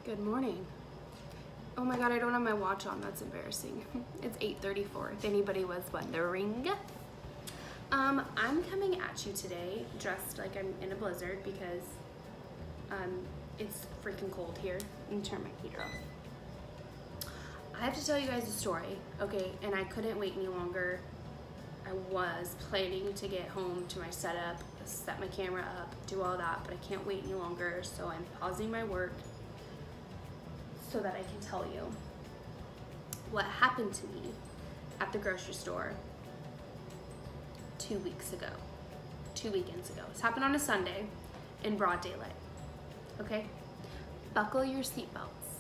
Good morning. Oh my god, I don't have my watch on. That's embarrassing. It's 8:34, if anybody was wondering. I'm coming at you today dressed like I'm in a blizzard because it's freaking cold here. Let me turn my heater off. I have to tell you guys a story, okay? And I couldn't wait any longer. I was planning to get home to my setup, set my camera up, do all that, but I can't wait any longer, so I'm pausing my work so that I can tell you what happened to me at the grocery store 2 weeks ago, 2 weekends ago. This happened on a Sunday in broad daylight, okay? Buckle your seatbelts.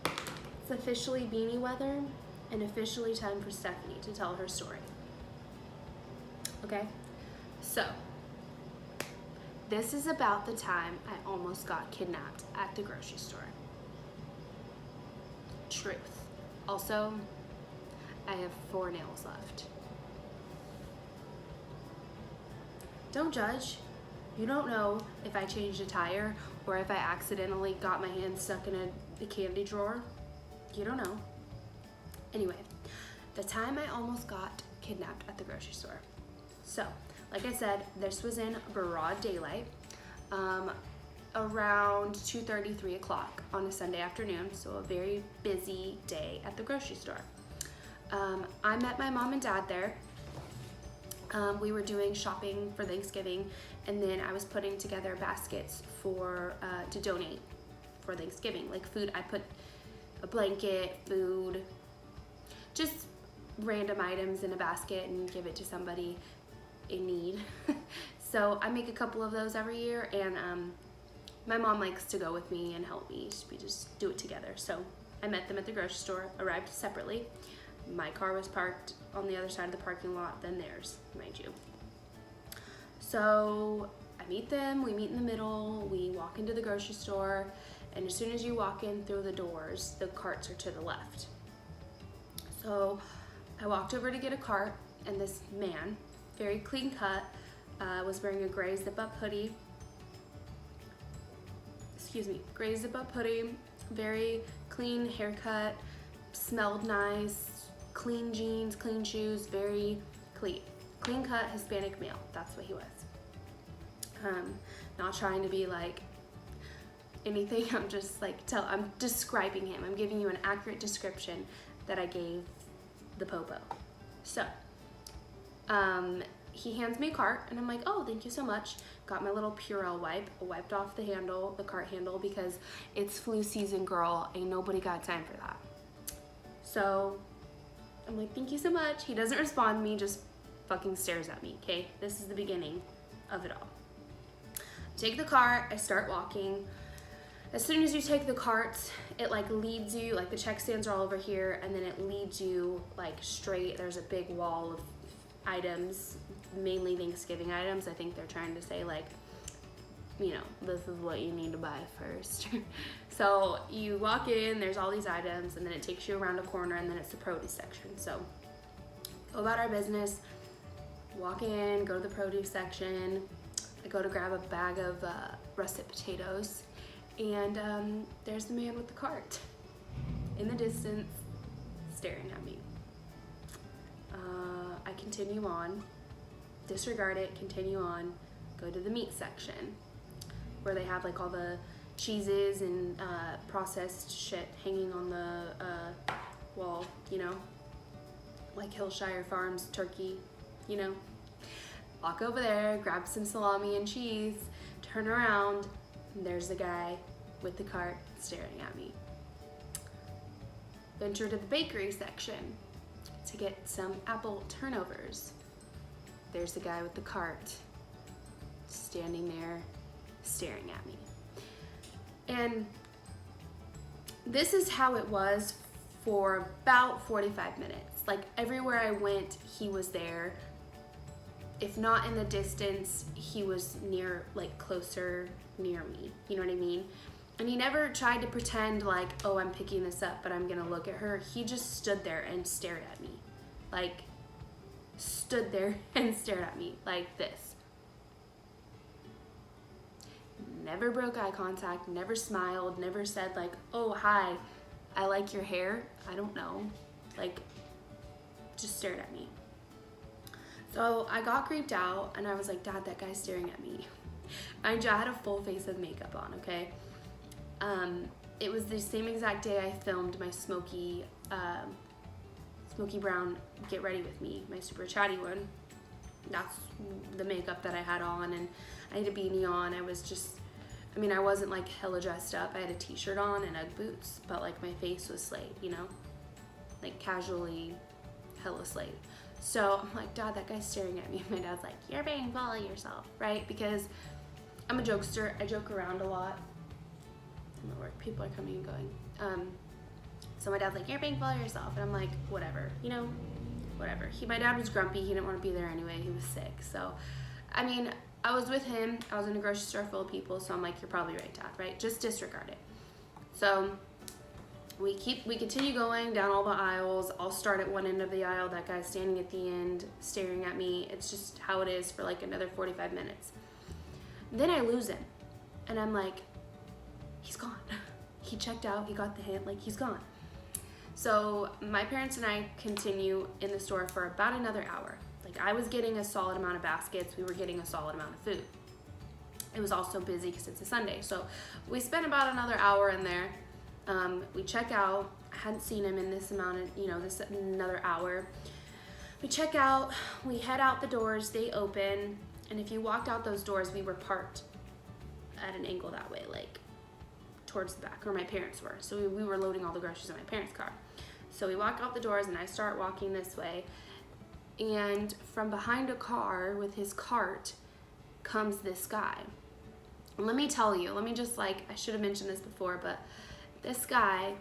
It's officially beanie weather and officially time for Stephanie to tell her story, okay? So, this is about the time I almost got kidnapped at the grocery store. Truth. Also, I have 4 nails left. Don't judge. You don't know if I changed a tire or if I accidentally got my hand stuck in a candy drawer. You don't know. Anyway, the time I almost got kidnapped at the grocery store. So, like I said, this was in broad daylight. Around 2:30, 3 o'clock on a Sunday afternoon, so a very busy day at the grocery store. I met my mom and dad there. We were doing shopping for Thanksgiving, and then I was putting together baskets for to donate for Thanksgiving, like food. I put a blanket, food, just random items in a basket and give it to somebody in need. So I make a couple of those every year, and my mom likes to go with me and help me. We just do it together. So I met them at the grocery store, arrived separately. My car was parked on the other side of the parking lot than theirs, mind you. So I meet them, we meet in the middle, we walk into the grocery store, and as soon as you walk in through the doors, the carts are to the left. So I walked over to get a cart, and this man, very clean cut, was wearing a gray zip-up hoodie. Gray zip-up hoodie, very clean haircut, smelled nice, clean jeans, clean shoes, very clean. Clean cut Hispanic male, that's what he was. Not trying to be like anything, I'm just like, I'm describing him. I'm giving you an accurate description that I gave the popo. So, he hands me a cart, and I'm like, oh, thank you so much. Got my little Purell wipe, wiped off the handle, the cart handle, because it's flu season, girl. Ain't nobody got time for that. So I'm like, thank you so much. He doesn't respond to me, just fucking stares at me, okay? This is the beginning of it all. Take the cart, I start walking. As soon as you take the cart, it like leads you, like the check stands are all over here, and then it leads you like straight. There's a big wall of items, mainly Thanksgiving items. I think they're trying to say like, you know, this is what you need to buy first. So you walk in, there's all these items, and then it takes you around a corner, and then it's the produce section. So go about our business, walk in, go to the produce section. I go to grab a bag of russet potatoes, and there's the man with the cart in the distance staring at me. I continue on, disregard it, continue on, go to the meat section where they have like all the cheeses and processed shit hanging on the wall, you know, like Hillshire Farms turkey, you know. Walk over there, grab some salami and cheese, turn around, and there's the guy with the cart staring at me. Venture to the bakery section to get some apple turnovers. There's the guy with the cart standing there staring at me. And this is how it was for about 45 minutes. Like everywhere I went, he was there. If not in the distance, he was near, like closer near me. You know what I mean? And he never tried to pretend like, oh, I'm picking this up, but I'm gonna look at her. He just stood there and stared at me. Like, stood there and stared at me like this. never broke eye contact, never smiled, never said like, oh, hi, I like your hair. I don't know. Like, just stared at me. So I got creeped out and I was like, Dad, that guy's staring at me. I had a full face of makeup on, okay? It was the same exact day I filmed my smoky brown Get Ready With Me, my super chatty one. That's the makeup that I had on, and I had a beanie on. I wasn't like hella dressed up. I had a t-shirt on and Ugg boots, but like my face was slate, you know? Like casually hella slate. So I'm like, Dad, that guy's staring at me. My dad's like, you're being full of yourself, right? Because I'm a jokester. I joke around a lot. I'm at work. People are coming and going. So my dad's like, you're being full of yourself. And I'm like, whatever, you know, whatever. My dad was grumpy. He didn't want to be there anyway. He was sick. So, I mean, I was with him. I was in a grocery store full of people. So I'm like, you're probably right, Dad, right? Just disregard it. So we continue going down all the aisles. I'll start at one end of the aisle. That guy's standing at the end, staring at me. It's just how it is for like another 45 minutes. Then I lose him. And I'm like, he's gone. He checked out. He got the hint. Like, he's gone. So my parents and I continue in the store for about another hour. Like, I was getting a solid amount of baskets. We were getting a solid amount of food. It was also busy because it's a Sunday. So we spent about another hour in there. We check out. I hadn't seen him in this amount of, this another hour. We check out. We head out the doors. They open. And if you walked out those doors, we were parked at an angle that way, like towards the back, where my parents were. So we were loading all the groceries in my parents' car. So we walk out the doors and I start walking this way. And from behind a car with his cart comes this guy. And let me tell you, I should have mentioned this before, but this guy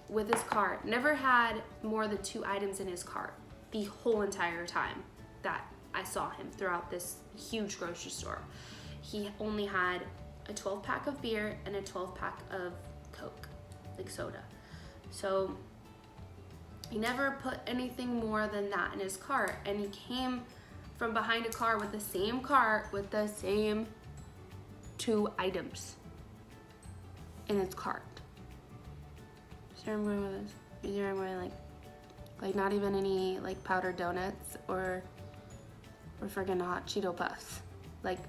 with his cart never had more than 2 items in his cart the whole entire time that I saw him throughout this huge grocery store. He only had a 12-pack of beer and a 12-pack of Coke, like soda. So he never put anything more than that in his cart, and he came from behind a car with the same cart with the same 2 items in his cart. See where I'm going with this? You see where I'm going, like not even any like powdered donuts or friggin' hot Cheeto Puffs. Like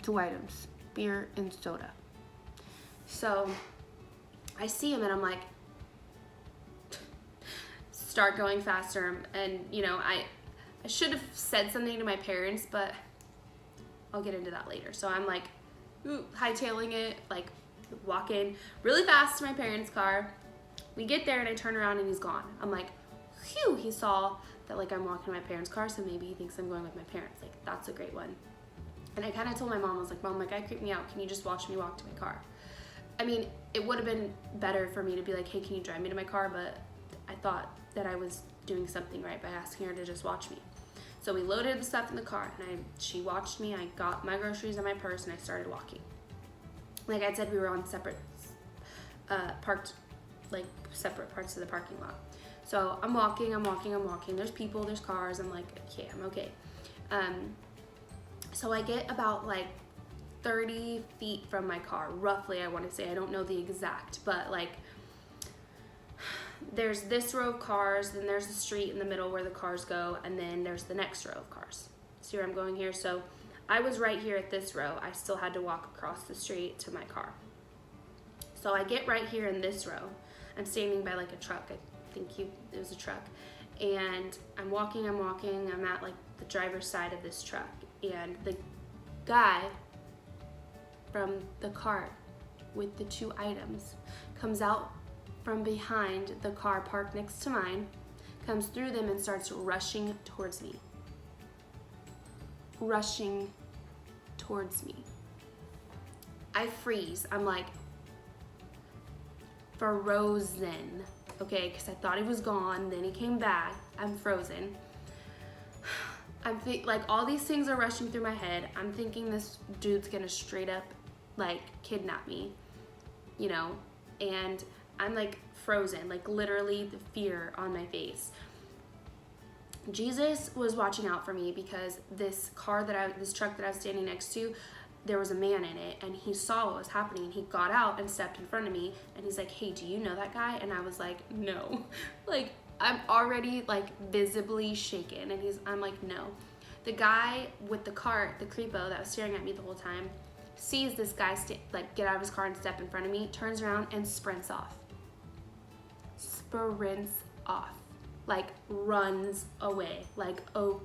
2 items, beer and soda. So I see him and I'm like, start going faster. And I should have said something to my parents, but I'll get into that later. So I'm like, hightailing it, like walking really fast to my parents' car. We get there and I turn around and he's gone. I'm like, phew, he saw that like I'm walking to my parents' car, so maybe he thinks I'm going with my parents. Like, that's a great one. And I kind of told my mom, I was like, Mom, like, guy creeped me out. Can you just watch me walk to my car? I mean, it would have been better for me to be like, hey, can you drive me to my car? But I thought that I was doing something right by asking her to just watch me. So we loaded the stuff in the car and she watched me. I got my groceries in my purse and I started walking. Like I said, we were on separate, separate parts of the parking lot. So I'm walking. There's people, there's cars. I'm like, okay, I'm okay. So I get about like 30 feet from my car, roughly, I want to say. I don't know the exact, but like there's this row of cars, then there's the street in the middle where the cars go, and then there's the next row of cars. See where I'm going here? So I was right here at this row. I still had to walk across the street to my car. So I get right here in this row. I'm standing by like a truck. I think it was a truck. And I'm walking. I'm at like the driver's side of this truck. And the guy from the cart with the 2 items comes out from behind the car parked next to mine, comes through them and starts rushing towards me. I freeze. I'm like frozen, okay, because I thought he was gone, then he came back. I'm frozen. Like all these things are rushing through my head. I'm thinking this dude's gonna straight up like kidnap me, and I'm like frozen, like literally the fear on my face. Jesus was watching out for me because this truck that I was standing next to, there was a man in it, and he saw what was happening, and he got out and stepped in front of me, and he's like, hey, do you know that guy? And I was like, no. Like, I'm already like visibly shaken, and I'm like, no. The guy with the cart, the creepo that was staring at me the whole time, sees this guy like get out of his car and step in front of me, turns around and sprints off. Sprints off. Like, runs away. Like, oh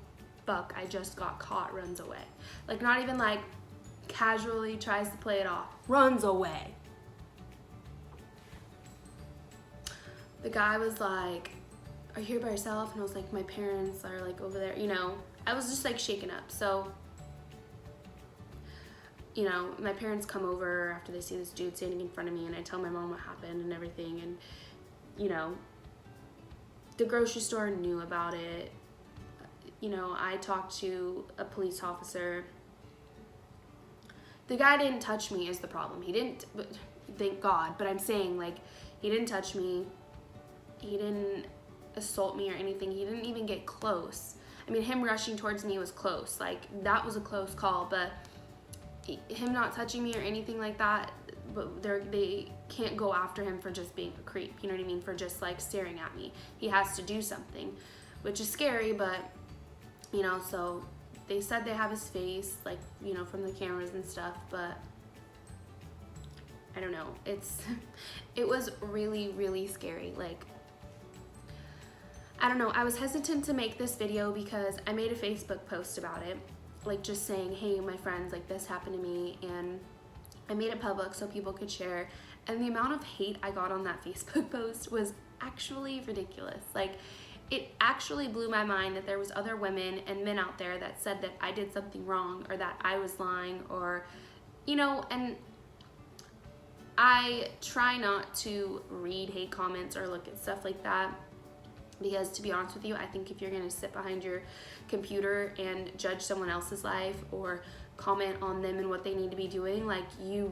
fuck, I just got caught, runs away. Like, not even like casually tries to play it off. Runs away. The guy was like, are you here by yourself? And I was like, my parents are like over there, you know. I was just like shaken up. So, you know, my parents come over after they see this dude standing in front of me, and I tell my mom what happened and everything. And, you know, the grocery store knew about it. You know, I talked to a police officer. The guy didn't touch me is the problem. He didn't, thank God, but I'm saying, like, he didn't touch me. He didn't assault me or anything. He didn't even get close. I mean, him rushing towards me was close. Like, that was a close call, but him not touching me or anything like that, but they can't go after him for just being a creep, you know what I mean, for just like staring at me. He has to do something, which is scary, but, you know, so they said they have his face, like, you know, from the cameras and stuff, but I don't know. It was really, really scary. Like, I don't know, I was hesitant to make this video because I made a Facebook post about it, like just saying, hey, my friends, like this happened to me, and I made it public so people could share, and the amount of hate I got on that Facebook post was actually ridiculous. Like, it actually blew my mind that there was other women and men out there that said that I did something wrong, or that I was lying, or, you know, and I try not to read hate comments or look at stuff like that, because to be honest with you, I think if you're gonna sit behind your computer and judge someone else's life or comment on them and what they need to be doing, like, you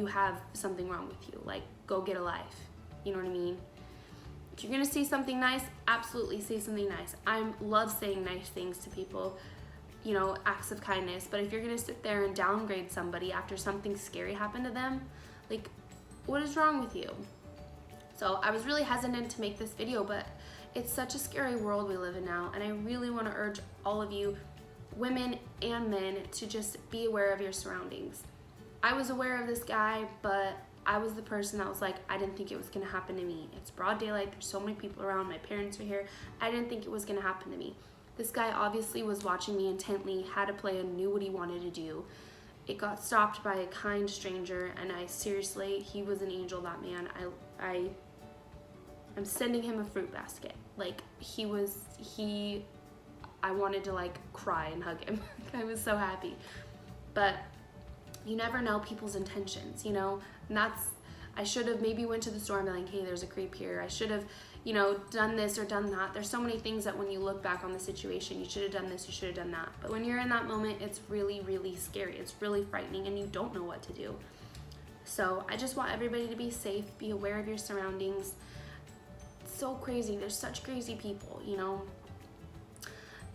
have something wrong with you. Like, go get a life. You know what I mean? If you're gonna say something nice, absolutely say something nice. I love saying nice things to people, you know, acts of kindness. But if you're gonna sit there and downgrade somebody after something scary happened to them, like, what is wrong with you? So I was really hesitant to make this video, but it's such a scary world we live in now, and I really want to urge all of you, women and men, to just be aware of your surroundings. I was aware of this guy, but I was the person that was like, I didn't think it was going to happen to me. It's broad daylight, there's so many people around, my parents are here. I didn't think it was going to happen to me. This guy obviously was watching me intently, had a plan, knew what he wanted to do. It got stopped by a kind stranger, and he was an angel, that man. I'm sending him a fruit basket. Like, I wanted to like cry and hug him. I was so happy. But you never know people's intentions, you know? And I should have maybe went to the store and been like, hey, there's a creep here. I should have, you know, done this or done that. There's so many things that when you look back on the situation, you should have done this, you should have done that. But when you're in that moment, it's really, really scary. It's really frightening, and you don't know what to do. So I just want everybody to be safe, be aware of your surroundings. It's so crazy. There's such crazy people, you know?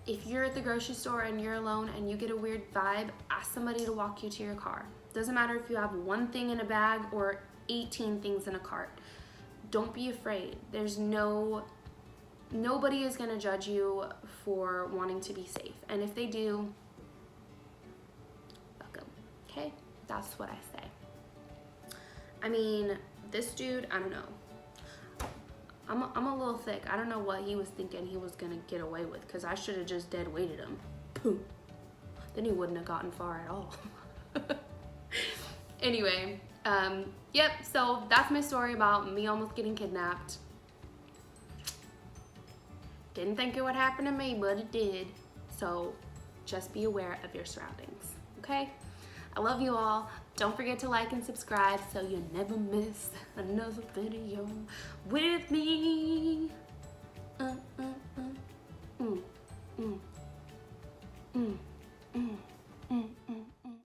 If you're at the grocery store and you're alone and you get a weird vibe, ask somebody to walk you to your car. Doesn't matter if you have one thing in a bag or 18 things in a cart. Don't be afraid. Nobody is gonna judge you for wanting to be safe. And if they do, fuck them, okay? That's what I say. I mean, this dude, I don't know. I'm a little thick. I don't know what he was thinking he was gonna get away with, because I should have just dead weighted him. Boom. Then he wouldn't have gotten far at all. Anyway, yep, so that's my story about me almost getting kidnapped. Didn't think it would happen to me, but it did. So just be aware of your surroundings, okay? I love you all. Don't forget to like and subscribe so you never miss another video with me. Mm.